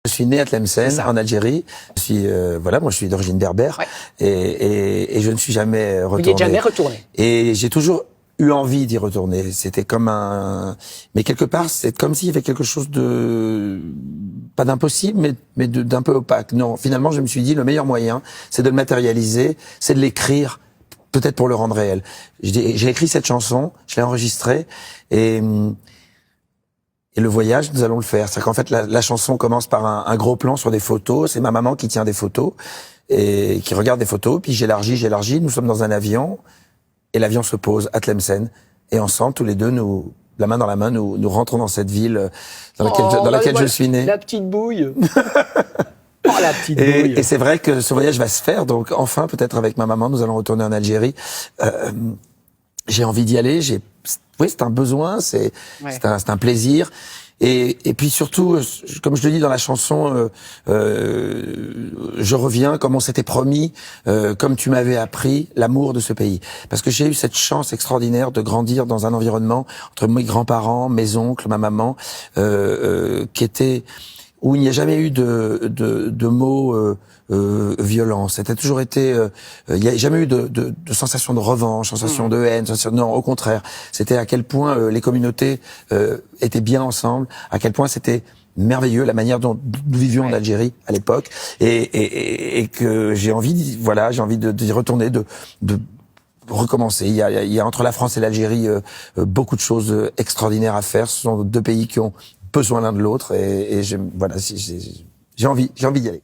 Je suis né à Tlemcen, en Algérie. Je suis, moi, je suis d'origine berbère. Ouais. Et je ne suis jamais retourné. Vous n'y êtes jamais retourné. Et j'ai toujours eu envie d'y retourner. C'était comme mais quelque part, c'est comme s'il y avait quelque chose de, pas d'impossible, mais d'un peu opaque. Non, finalement, je me suis dit, le meilleur moyen, c'est de le matérialiser, c'est de l'écrire, peut-être pour le rendre réel. J'ai écrit cette chanson, je l'ai enregistrée, et le voyage, nous allons le faire. C'est-à-dire qu'en fait, la chanson commence par un gros plan sur des photos. C'est ma maman qui tient des photos et qui regarde des photos. Puis j'élargis. Nous sommes dans un avion et l'avion se pose à Tlemcen. Et ensemble, tous les deux, la main dans la main, nous rentrons dans cette ville dans laquelle je suis né. La petite bouille. Oh, la petite bouille. Et c'est vrai que ce voyage va se faire. Donc enfin, peut-être avec ma maman, nous allons retourner en Algérie. J'ai envie d'y aller. Oui, c'est un besoin, c'est un plaisir. Et puis surtout, comme je le dis dans la chanson, je reviens comme on s'était promis, comme tu m'avais appris l'amour de ce pays. Parce que j'ai eu cette chance extraordinaire de grandir dans un environnement entre mes grands-parents, mes oncles, ma maman, qui était où il n'y a jamais eu de mots violents. C'était toujours été, il n'y a jamais eu de sensation de revanche, sensation de haine, non, au contraire. C'était à quel point les communautés étaient bien ensemble, à quel point c'était merveilleux la manière dont nous vivions en Algérie à l'époque, et que j'ai envie d'y retourner, de recommencer. Il y a entre la France et l'Algérie beaucoup de choses extraordinaires à faire. Ce sont deux pays qui ont besoin l'un de l'autre, et j'ai envie d'y aller.